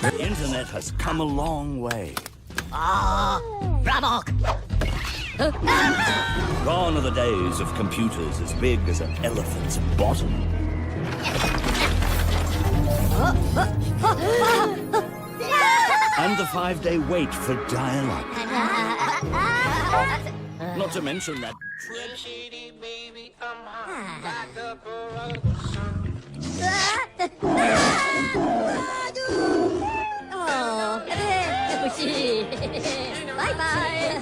The internet has come a long way. Bravo! Gone are the days of computers as big as an elephant's bottom. And the 5-day wait for dial-up. Not to mention that... Oh, bye bye.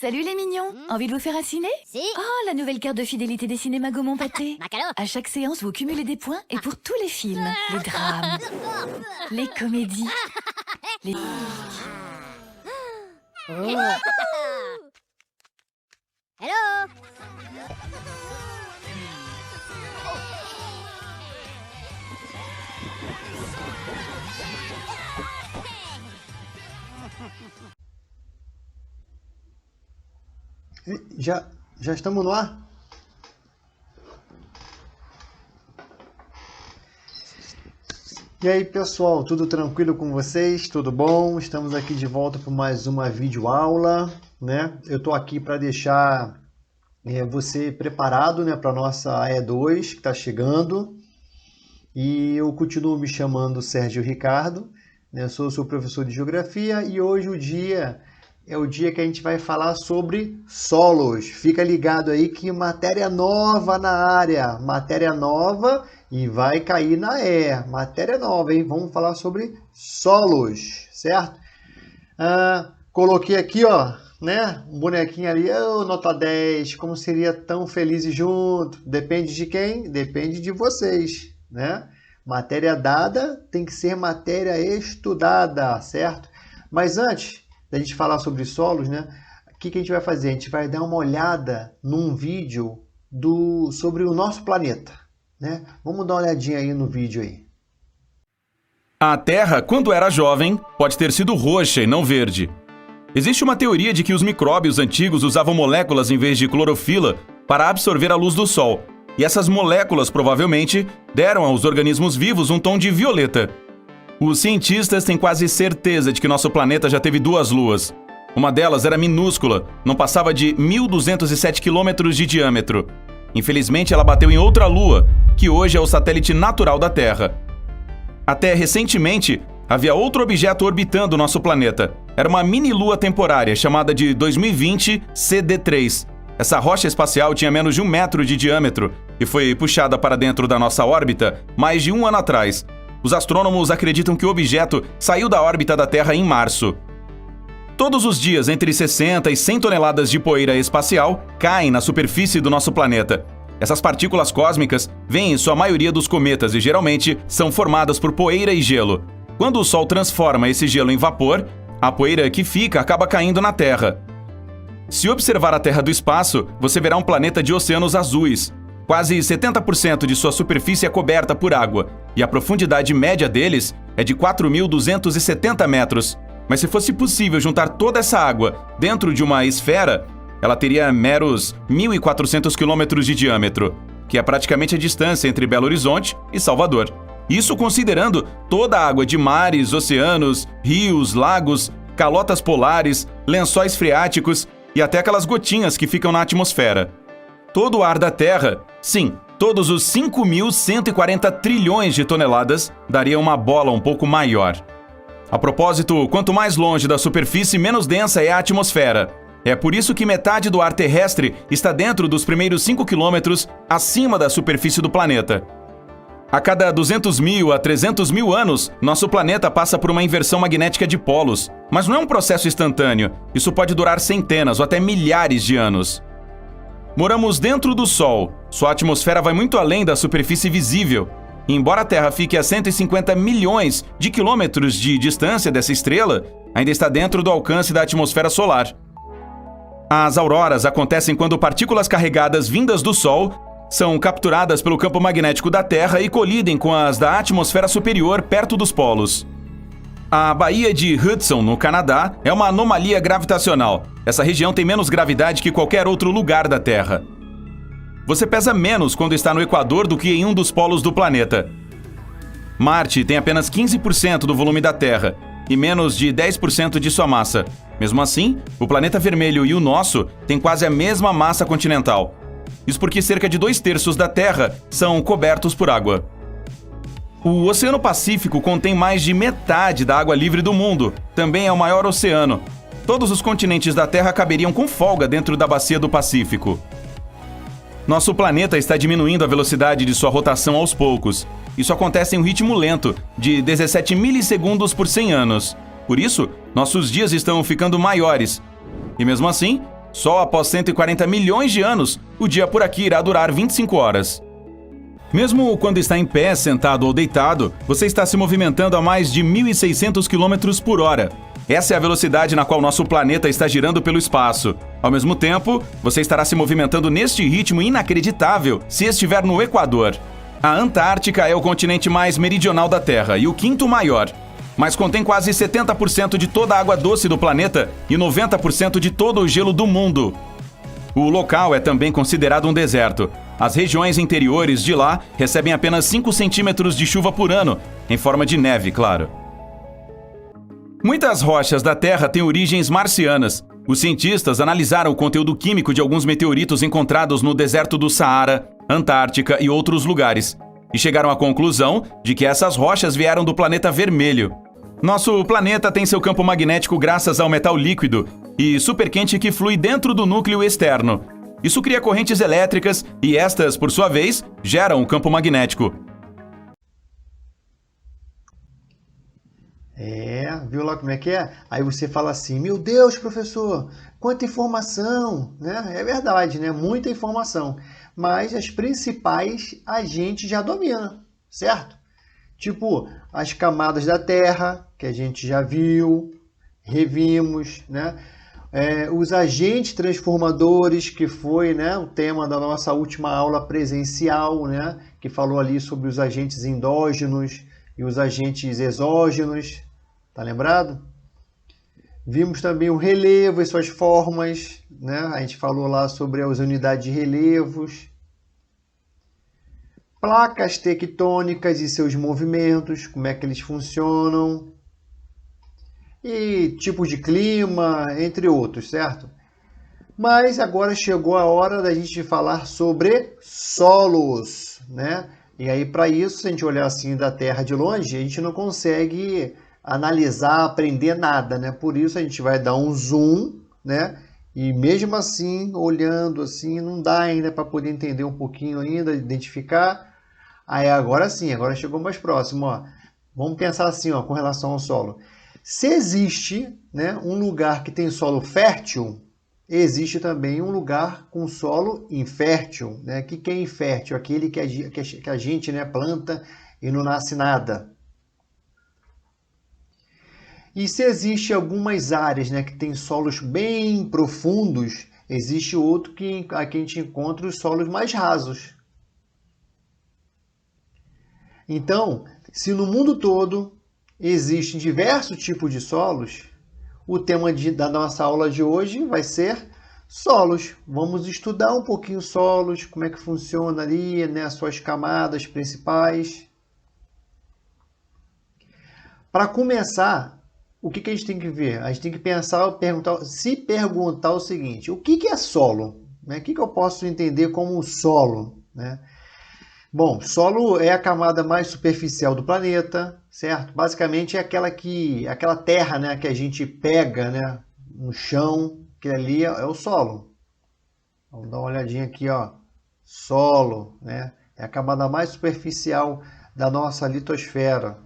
Salut les mignons, envie de vous faire un ciné? Si. Oh, la nouvelle carte de fidélité des cinémas Gaumont Pâté. Macalo. À chaque séance, vous cumulez des points et pour tous les films, les drames, les comédies, les... Hello. Já estamos no ar? E aí pessoal, tudo tranquilo com vocês? Tudo bom? Estamos aqui de volta para mais uma videoaula, né? Eu estou aqui para deixar você preparado, né, para a nossa AE2 que está chegando. E eu continuo me chamando Sérgio Ricardo, né? Sou seu professor de Geografia e hoje é o dia que a gente vai falar sobre solos. Fica ligado aí que matéria nova na área. Matéria nova e vai cair na E. Matéria nova, hein? Vamos falar sobre solos, certo? Coloquei aqui, ó, né? Um bonequinho ali, nota 10. Como seria tão felizes junto? Depende de quem? Depende de vocês, né? Matéria dada tem que ser matéria estudada, certo? Mas antes da gente falar sobre solos, né? O que a gente vai fazer? A gente vai dar uma olhada num vídeo sobre o nosso planeta, né? Vamos dar uma olhadinha aí no vídeo aí. A Terra, quando era jovem, pode ter sido roxa e não verde. Existe uma teoria de que os micróbios antigos usavam moléculas em vez de clorofila para absorver a luz do Sol. E essas moléculas provavelmente deram aos organismos vivos um tom de violeta. Os cientistas têm quase certeza de que nosso planeta já teve 2 luas. Uma delas era minúscula, não passava de 1.207 quilômetros de diâmetro. Infelizmente, ela bateu em outra lua, que hoje é o satélite natural da Terra. Até recentemente, havia outro objeto orbitando nosso planeta. Era uma mini-lua temporária, chamada de 2020 CD3. Essa rocha espacial tinha menos de 1 metro de diâmetro e foi puxada para dentro da nossa órbita mais de 1 ano atrás. Os astrônomos acreditam que o objeto saiu da órbita da Terra em março. Todos os dias, entre 60 e 100 toneladas de poeira espacial caem na superfície do nosso planeta. Essas partículas cósmicas vêm em sua maioria dos cometas e geralmente são formadas por poeira e gelo. Quando o Sol transforma esse gelo em vapor, a poeira que fica acaba caindo na Terra. Se observar a Terra do espaço, você verá um planeta de oceanos azuis. Quase 70% de sua superfície é coberta por água, e a profundidade média deles é de 4.270 metros. Mas se fosse possível juntar toda essa água dentro de uma esfera, ela teria meros 1.400 quilômetros de diâmetro, que é praticamente a distância entre Belo Horizonte e Salvador. Isso considerando toda a água de mares, oceanos, rios, lagos, calotas polares, lençóis freáticos e até aquelas gotinhas que ficam na atmosfera. Todo o ar da Terra, sim, todos os 5.140 trilhões de toneladas, daria uma bola um pouco maior. A propósito, quanto mais longe da superfície, menos densa é a atmosfera. É por isso que metade do ar terrestre está dentro dos primeiros 5 quilômetros acima da superfície do planeta. A cada 200 mil a 300 mil anos, nosso planeta passa por uma inversão magnética de polos. Mas não é um processo instantâneo. Isso pode durar centenas ou até milhares de anos. Moramos dentro do Sol. Sua atmosfera vai muito além da superfície visível. E embora a Terra fique a 150 milhões de quilômetros de distância dessa estrela, ainda está dentro do alcance da atmosfera solar. As auroras acontecem quando partículas carregadas vindas do Sol são capturadas pelo campo magnético da Terra e colidem com as da atmosfera superior perto dos polos. A Baía de Hudson, no Canadá, é uma anomalia gravitacional. Essa região tem menos gravidade que qualquer outro lugar da Terra. Você pesa menos quando está no Equador do que em um dos polos do planeta. Marte tem apenas 15% do volume da Terra e menos de 10% de sua massa. Mesmo assim, o planeta vermelho e o nosso têm quase a mesma massa continental. Isso porque cerca de 2/3 da Terra são cobertos por água. O Oceano Pacífico contém mais de metade da água livre do mundo. Também é o maior oceano. Todos os continentes da Terra caberiam com folga dentro da bacia do Pacífico. Nosso planeta está diminuindo a velocidade de sua rotação aos poucos. Isso acontece em um ritmo lento, de 17 milissegundos por 100 anos. Por isso, nossos dias estão ficando maiores. E mesmo assim, só após 140 milhões de anos, o dia por aqui irá durar 25 horas. Mesmo quando está em pé, sentado ou deitado, você está se movimentando a mais de 1.600 km por hora. Essa é a velocidade na qual nosso planeta está girando pelo espaço. Ao mesmo tempo, você estará se movimentando neste ritmo inacreditável se estiver no Equador. A Antártica é o continente mais meridional da Terra e o quinto maior, mas contém quase 70% de toda a água doce do planeta e 90% de todo o gelo do mundo. O local é também considerado um deserto. As regiões interiores de lá recebem apenas 5 centímetros de chuva por ano, em forma de neve, claro. Muitas rochas da Terra têm origens marcianas. Os cientistas analisaram o conteúdo químico de alguns meteoritos encontrados no deserto do Saara, Antártica e outros lugares, e chegaram à conclusão de que essas rochas vieram do planeta vermelho. Nosso planeta tem seu campo magnético graças ao metal líquido e superquente que flui dentro do núcleo externo. Isso cria correntes elétricas e estas, por sua vez, geram o campo magnético. Viu lá como é que é? Aí você fala assim, meu Deus, professor, quanta informação, né? É verdade, né? Muita informação. Mas as principais a gente já domina, certo? Tipo, as camadas da Terra, que a gente já viu, revimos, né? Os agentes transformadores, que foi, né, o tema da nossa última aula presencial, né? Que falou ali sobre os agentes endógenos e os agentes exógenos. Tá lembrado? Vimos também o relevo e suas formas, né? A gente falou lá sobre as unidades de relevos. Placas tectônicas e seus movimentos, como é que eles funcionam. E tipos de clima, entre outros, certo? Mas agora chegou a hora da gente falar sobre solos, né? E aí, para isso, se a gente olhar assim da Terra de longe, a gente não consegue analisar, aprender nada, né? Por isso a gente vai dar um zoom, né? E mesmo assim, olhando assim, não dá ainda para poder entender um pouquinho ainda, identificar. Aí agora sim, agora chegou mais próximo, ó. Vamos pensar assim, ó, com relação ao solo. Se existe, né, um lugar que tem solo fértil, existe também um lugar com solo infértil, né? O que é infértil? Aquele que a gente, né, planta e não nasce nada. E se existe algumas áreas, né, que tem solos bem profundos, existe outro que aqui a gente encontra os solos mais rasos. Então, se no mundo todo existem diversos tipos de solos, o tema da nossa aula de hoje vai ser solos. Vamos estudar um pouquinho solos, como é que funciona ali, né, as suas camadas principais. Para começar, o que a gente tem que ver? A gente tem que se perguntar o seguinte, o que é solo? O que eu posso entender como solo, né? Bom, solo é a camada mais superficial do planeta, certo? Basicamente é aquela terra, né, que a gente pega, né, no chão, Aquele ali é o solo. Vamos dar uma olhadinha aqui, ó. Solo, né? É a camada mais superficial da nossa litosfera.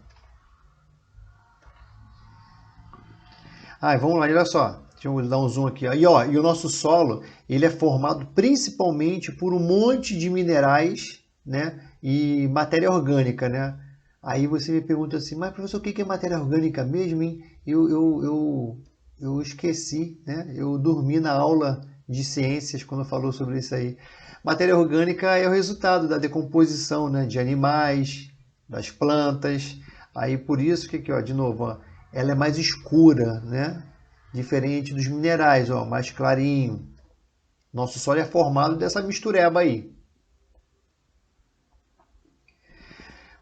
Vamos lá, olha só. Deixa eu dar um zoom aqui. E o nosso solo, ele é formado principalmente por um monte de minerais, né? E matéria orgânica, né? Aí você me pergunta assim, mas professor, o que é matéria orgânica mesmo, hein? Eu esqueci, né? Eu dormi na aula de ciências quando falou sobre isso aí. Matéria orgânica é o resultado da decomposição, né? De animais, das plantas. Aí por isso que aqui, ó, de novo, ó, ela é mais escura, né? Diferente dos minerais, ó, mais clarinho. Nosso solo é formado dessa mistureba aí.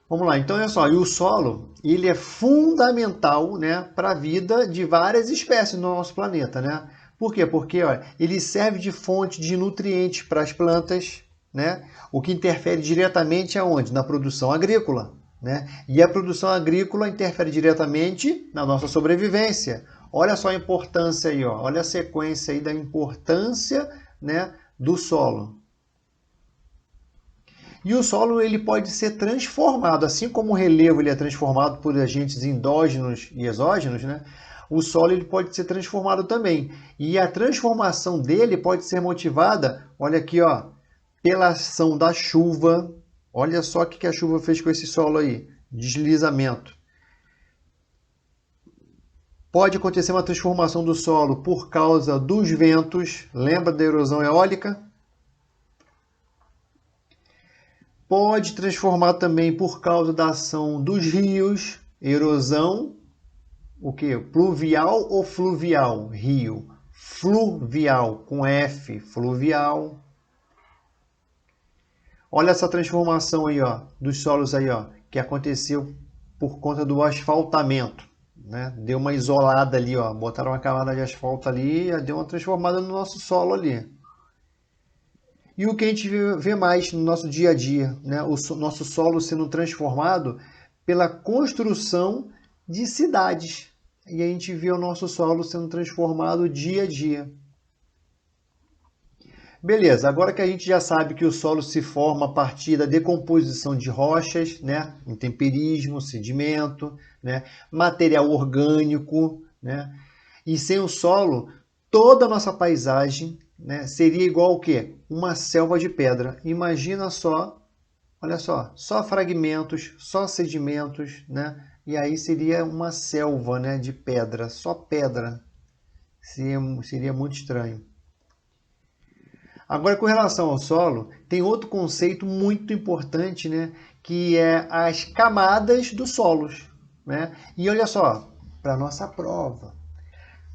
Vamos lá, então olha só, e o solo, ele é fundamental, né, para a vida de várias espécies no nosso planeta, né? Por quê? Porque ó, ele serve de fonte de nutrientes para as plantas, né? O que interfere diretamente aonde? Na produção agrícola, né? E a produção agrícola interfere diretamente na nossa sobrevivência. Olha só a importância aí, ó. Olha a sequência aí da importância, né, do solo. E o solo ele pode ser transformado, assim como o relevo ele é transformado por agentes endógenos e exógenos, né? O solo ele pode ser transformado também. E a transformação dele pode ser motivada, olha aqui, ó, pela ação da chuva. Olha só o que a chuva fez com esse solo aí, deslizamento. Pode acontecer uma transformação do solo por causa dos ventos. Lembra da erosão eólica? Pode transformar também por causa da ação dos rios. Erosão, o que? Pluvial ou fluvial? Rio. Fluvial, com F, fluvial. Olha essa transformação aí, ó, dos solos aí, ó, que aconteceu por conta do asfaltamento. Né? Deu uma isolada ali, ó. Botaram uma camada de asfalto ali e deu uma transformada no nosso solo ali. E o que a gente vê mais no nosso dia a dia, né? O nosso solo sendo transformado pela construção de cidades. E a gente vê o nosso solo sendo transformado dia a dia. Beleza, agora que a gente já sabe que o solo se forma a partir da decomposição de rochas, né? Intemperismo, sedimento, né? Material orgânico, né? E sem o solo, toda a nossa paisagem, né, seria igual ao quê? Uma selva de pedra. Imagina só, olha só fragmentos, só sedimentos, né? E aí seria uma selva, né, de pedra, só pedra. Seria muito estranho. Agora, com relação ao solo, tem outro conceito muito importante, né, que é as camadas dos solos, né? E olha só, para a nossa prova.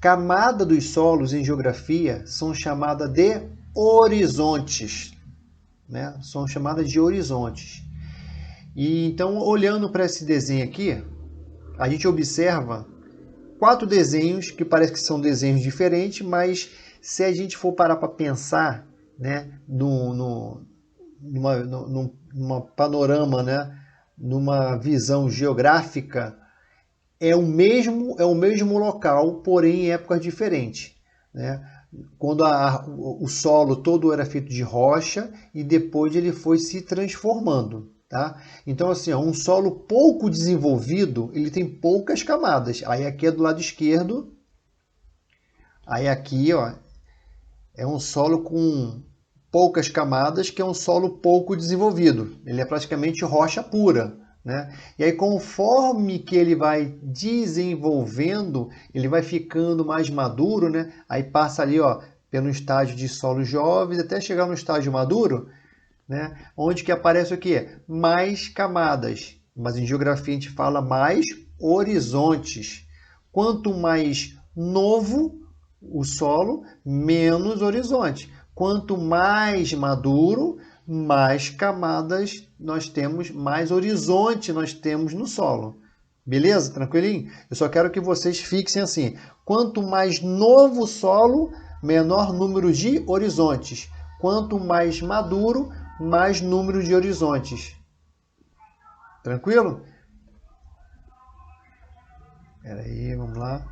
Camada dos solos em geografia são chamadas de horizontes, né? São chamadas de horizontes. E então, olhando para esse desenho aqui, a gente observa 4 desenhos que parece que são desenhos diferentes, mas se a gente for parar para pensar, né, numa panorama, né, numa visão geográfica, é o mesmo local, porém em épocas diferentes, né? Quando o solo todo era feito de rocha e depois ele foi se transformando, tá? Então assim, um solo pouco desenvolvido, ele tem poucas camadas. Aí aqui é do lado esquerdo, aí aqui, ó, é um solo com poucas camadas, que é um solo pouco desenvolvido. Ele é praticamente rocha pura, né? E aí, conforme que ele vai desenvolvendo, ele vai ficando mais maduro, né? Aí passa ali, ó, pelo estágio de solos jovens até chegar no estágio maduro, né? Onde que aparece o quê? Mais camadas. Mas em geografia a gente fala mais horizontes. Quanto mais novo o solo, menos horizonte. Quanto mais maduro, mais camadas nós temos, mais horizonte nós temos no solo. Beleza? Tranquilinho? Eu só quero que vocês fixem assim. Quanto mais novo o solo, menor número de horizontes. Quanto mais maduro, mais número de horizontes. Tranquilo? Espera aí, vamos lá.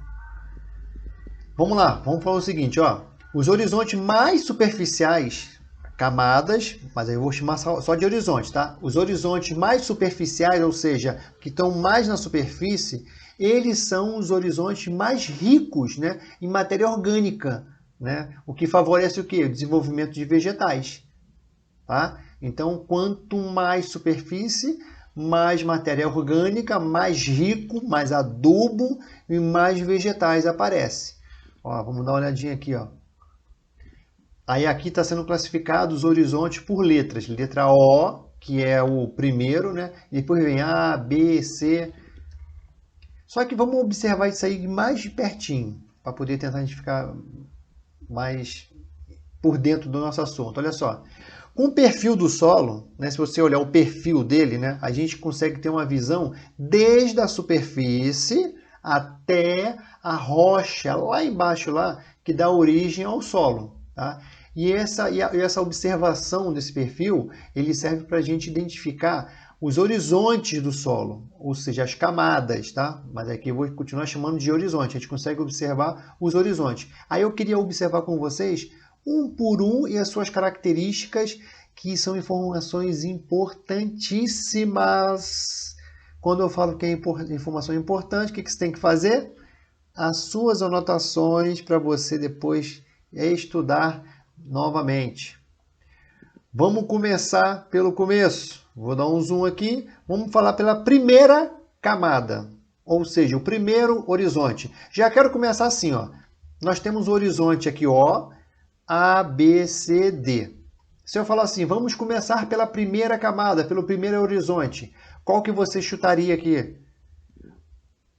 Vamos lá, vamos falar o seguinte, ó. Os horizontes mais superficiais, camadas, mas aí eu vou chamar só de horizonte, tá? Os horizontes mais superficiais, ou seja, que estão mais na superfície, eles são os horizontes mais ricos, né, em matéria orgânica, né? O que favorece o quê? O desenvolvimento de vegetais, tá? Então, quanto mais superfície, mais matéria orgânica, mais rico, mais adubo e mais vegetais aparece. Ó, vamos dar uma olhadinha aqui, ó. Aí aqui está sendo classificado os horizontes por letras. Letra O, que é o primeiro, né? E depois vem A, B, C. Só que vamos observar isso aí mais de pertinho, para poder tentar a gente ficar mais por dentro do nosso assunto. Olha só. Com o perfil do solo, né, se você olhar o perfil dele, né, a gente consegue ter uma visão desde a superfície até a rocha lá embaixo, lá, que dá origem ao solo. Tá? E essa observação desse perfil, ele serve para a gente identificar os horizontes do solo, ou seja, as camadas, tá? Mas aqui eu vou continuar chamando de horizonte, a gente consegue observar os horizontes. Aí eu queria observar com vocês, um por um, e as suas características, que são informações importantíssimas. Quando eu falo que é informação importante, o que você tem que fazer? As suas anotações para você depois estudar novamente. Vamos começar pelo começo. Vou dar um zoom aqui. Vamos falar pela primeira camada, ou seja, o primeiro horizonte. Já quero começar assim, ó. Nós temos o horizonte aqui, ó, A, B, C, D. Se eu falar assim, vamos começar pela primeira camada, pelo primeiro horizonte, qual que você chutaria aqui?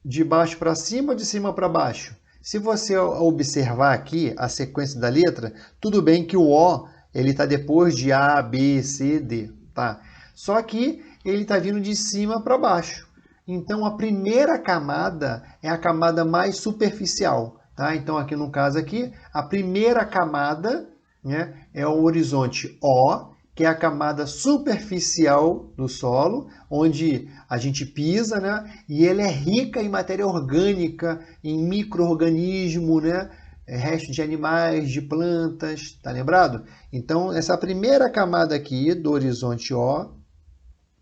De baixo para cima ou de cima para baixo? Se você observar aqui a sequência da letra, tudo bem que o O ele está depois de A, B, C, D, tá? Só que ele está vindo de cima para baixo. Então, a primeira camada é a camada mais superficial, tá? Então, aqui no caso aqui, a primeira camada, né, é o horizonte O, que é a camada superficial do solo, onde a gente pisa, né? E ele é rica em matéria orgânica, em micro-organismo, né? Restos de animais, de plantas, tá lembrado? Então, essa primeira camada aqui do horizonte O,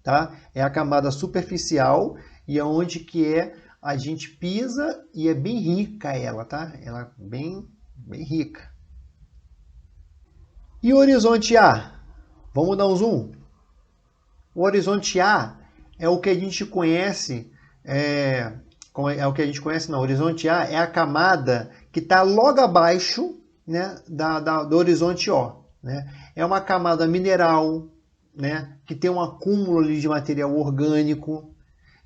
tá? É a camada superficial e é onde que a gente pisa e é bem rica ela, tá? Ela é bem rica. E o horizonte A? Vamos dar um zoom? O horizonte A é o que a gente conhece, o que a gente conhece, não, o horizonte A é a camada que está logo abaixo, né, do horizonte O. Né? É uma camada mineral, né, que tem um acúmulo ali de material orgânico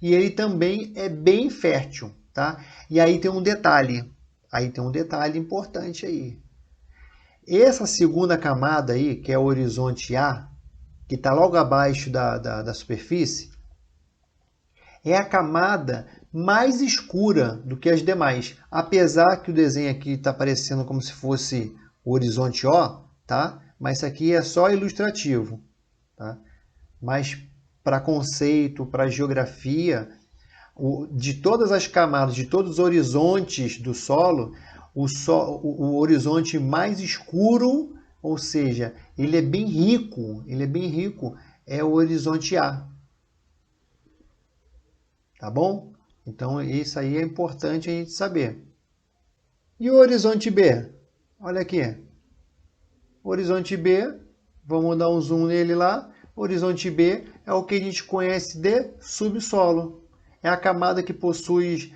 e ele também é bem fértil. Tá? E aí tem um detalhe importante aí. Essa segunda camada aí, que é o horizonte A, que está logo abaixo da superfície, é a camada mais escura do que as demais. Apesar que o desenho aqui está parecendo como se fosse o horizonte O, tá? Mas isso aqui é só ilustrativo. Tá? Mas para conceito, para geografia, de todas as camadas, de todos os horizontes do solo, o horizonte mais escuro, ou seja, ele é bem rico, é o horizonte A. Tá bom? Então, isso aí é importante a gente saber. E o horizonte B? Olha aqui. Horizonte B, vamos dar um zoom nele lá. Horizonte B é o que a gente conhece de subsolo. É a camada que possui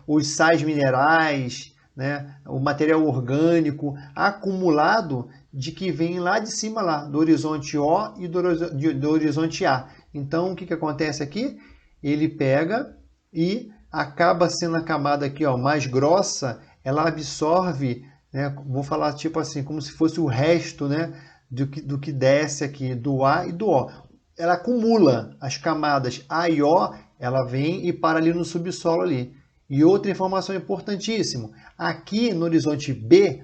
os sais minerais, né, o material orgânico acumulado de que vem lá de cima, lá, do horizonte O e do horizonte A. Então, o que acontece aqui? Ele pega e acaba sendo a camada aqui, ó, mais grossa, ela absorve, né, vou falar tipo assim, como se fosse o resto, né, do que desce aqui, do A e do O. Ela acumula as camadas A e O, ela vem e para ali no subsolo ali. E outra informação importantíssima, aqui no horizonte B,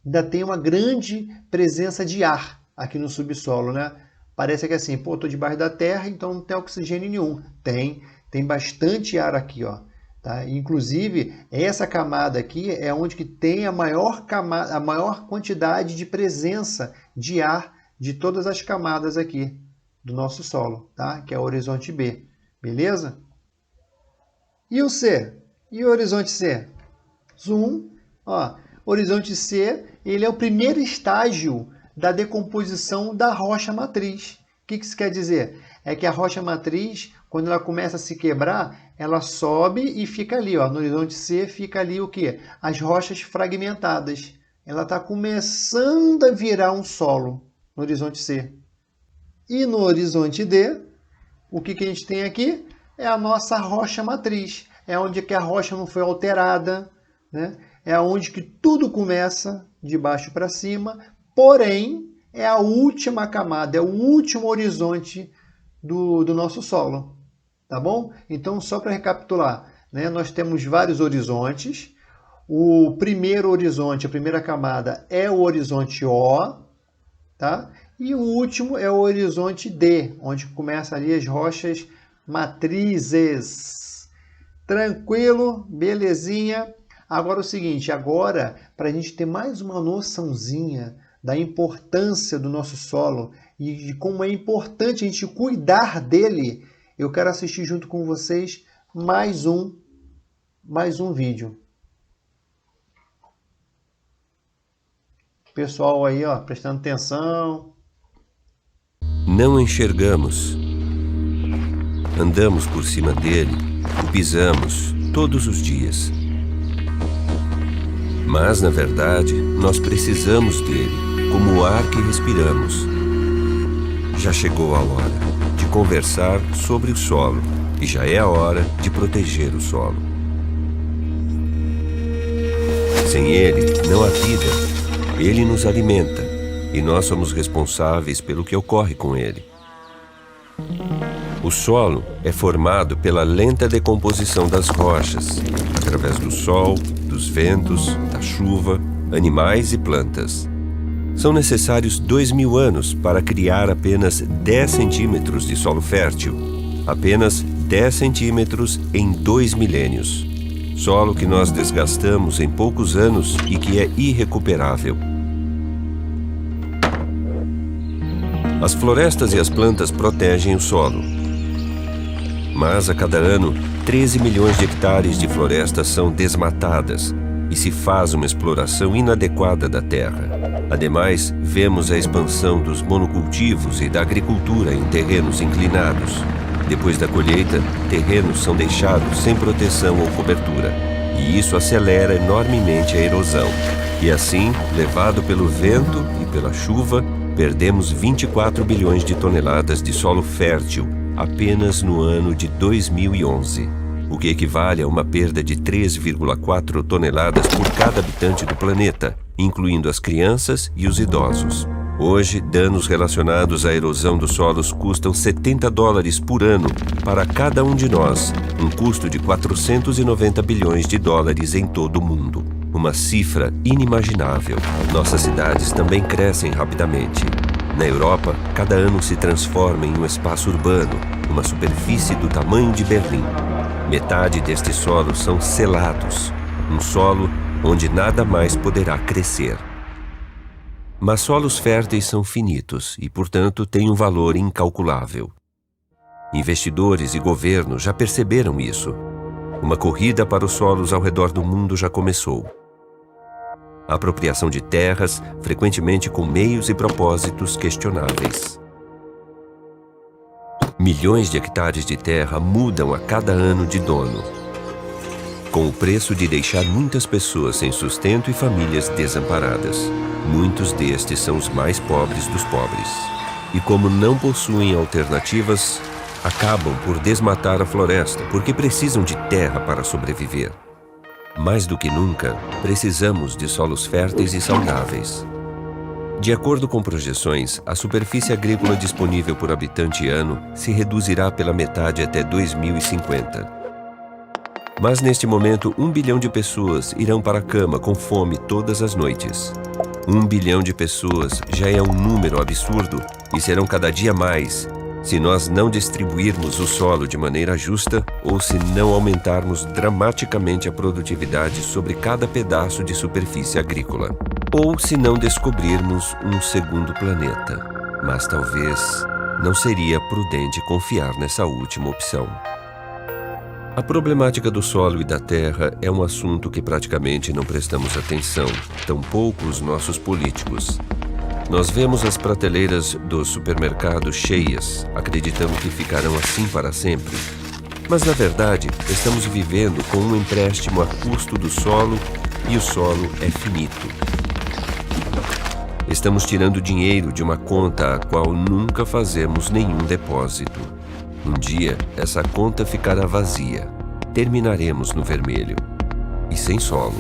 ainda tem uma grande presença de ar aqui no subsolo, né? Parece que assim, pô, tô debaixo da terra, então não tem oxigênio nenhum. Tem bastante ar aqui, ó. Tá? Inclusive, essa camada aqui é onde que tem a maior quantidade de presença de ar de todas as camadas aqui do nosso solo, tá? Que é o horizonte B, beleza? E o C? E o horizonte C? Zoom, ó, horizonte C, ele é o primeiro estágio da decomposição da rocha matriz. O que isso quer dizer? É que a rocha matriz, quando ela começa a se quebrar, ela sobe e fica ali, ó, no horizonte C fica ali o quê? As rochas fragmentadas. Ela está começando a virar um solo no horizonte C. E no horizonte D, o que a gente tem aqui? É a nossa rocha matriz. É onde que a rocha não foi alterada, né? É onde que tudo começa de baixo para cima, porém é a última camada, é o último horizonte do nosso solo, tá bom? Então, só para recapitular, né? Nós temos vários horizontes. O primeiro horizonte, a primeira camada, é o horizonte O, tá? E o último é o horizonte D, onde começa ali as rochas matrizes. Tranquilo? Belezinha? Agora o seguinte, agora, para a gente ter mais uma noçãozinha da importância do nosso solo e de como é importante a gente cuidar dele, eu quero assistir junto com vocês mais um vídeo. Pessoal aí, ó, prestando atenção. Não enxergamos. Andamos por cima dele, o pisamos todos os dias. Mas, na verdade, nós precisamos dele, como o ar que respiramos. Já chegou a hora de conversar sobre o solo, e já é a hora de proteger o solo. Sem ele, não há vida. Ele nos alimenta, e nós somos responsáveis pelo que ocorre com ele. O solo é formado pela lenta decomposição das rochas, através do sol, dos ventos, da chuva, animais e plantas. São necessários 2000 anos para criar apenas 10 centímetros de solo fértil, apenas 10 centímetros em 2 milênios. Solo que nós desgastamos em poucos anos e que é irrecuperável. As florestas e as plantas protegem o solo. Mas a cada ano, 13 milhões de hectares de florestas são desmatadas e se faz uma exploração inadequada da terra. Ademais, vemos a expansão dos monocultivos e da agricultura em terrenos inclinados. Depois da colheita, terrenos são deixados sem proteção ou cobertura, e isso acelera enormemente a erosão. E assim, levado pelo vento e pela chuva, perdemos 24 bilhões de toneladas de solo fértil apenas no ano de 2011, o que equivale a uma perda de 3,4 toneladas por cada habitante do planeta, incluindo as crianças e os idosos. Hoje, danos relacionados à erosão dos solos custam $70 por ano para cada um de nós, um custo de 490 bilhões de dólares em todo o mundo. Uma cifra inimaginável. Nossas cidades também crescem rapidamente. Na Europa, cada ano se transforma em um espaço urbano, uma superfície do tamanho de Berlim. Metade destes solos são selados, um solo onde nada mais poderá crescer. Mas solos férteis são finitos e, portanto, têm um valor incalculável. Investidores e governos já perceberam isso. Uma corrida para os solos ao redor do mundo já começou. A apropriação de terras, frequentemente com meios e propósitos questionáveis. Milhões de hectares de terra mudam a cada ano de dono, com o preço de deixar muitas pessoas sem sustento e famílias desamparadas. Muitos destes são os mais pobres dos pobres. E como não possuem alternativas, acabam por desmatar a floresta porque precisam de terra para sobreviver. Mais do que nunca, precisamos de solos férteis e saudáveis. De acordo com projeções, a superfície agrícola disponível por habitante ano se reduzirá pela metade até 2050. Mas neste momento, 1 bilhão de pessoas irão para a cama com fome todas as noites. 1 bilhão de pessoas já é um número absurdo e serão cada dia mais, se nós não distribuirmos o solo de maneira justa ou se não aumentarmos dramaticamente a produtividade sobre cada pedaço de superfície agrícola. Ou se não descobrirmos um segundo planeta. Mas talvez não seria prudente confiar nessa última opção. A problemática do solo e da terra é um assunto que praticamente não prestamos atenção, tampouco os nossos políticos. Nós vemos as prateleiras dos supermercados cheias, acreditando que ficarão assim para sempre. Mas, na verdade, estamos vivendo com um empréstimo a custo do solo e o solo é finito. Estamos tirando dinheiro de uma conta a qual nunca fazemos nenhum depósito. Um dia, essa conta ficará vazia. Terminaremos no vermelho e sem solo.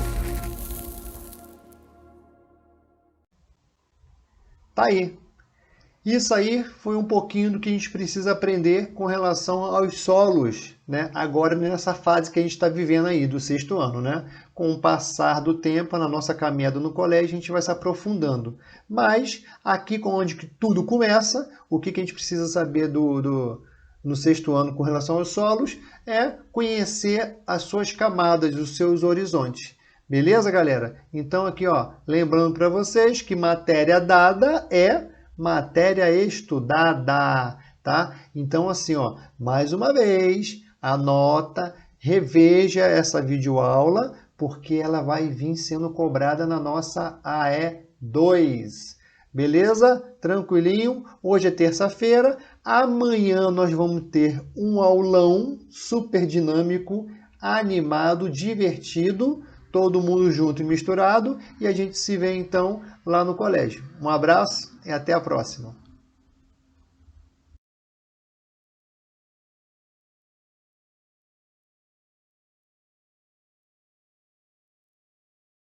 Tá aí. Isso aí foi um pouquinho do que a gente precisa aprender com relação aos solos, né? Agora nessa fase que a gente está vivendo aí, do 6º ano, né? Com o passar do tempo, na nossa caminhada no colégio, a gente vai se aprofundando. Mas aqui, onde que tudo começa, o que a gente precisa saber no 6º ano com relação aos solos é conhecer as suas camadas, os seus horizontes. Beleza, galera? Então aqui, ó, lembrando para vocês que matéria dada é matéria estudada, tá? Então assim, ó, mais uma vez, anota, reveja essa videoaula, porque ela vai vir sendo cobrada na nossa AE2. Beleza? Tranquilinho? Hoje é terça-feira, amanhã nós vamos ter um aulão super dinâmico, animado, divertido, todo mundo junto e misturado, e a gente se vê então lá no colégio. Um abraço e até a próxima.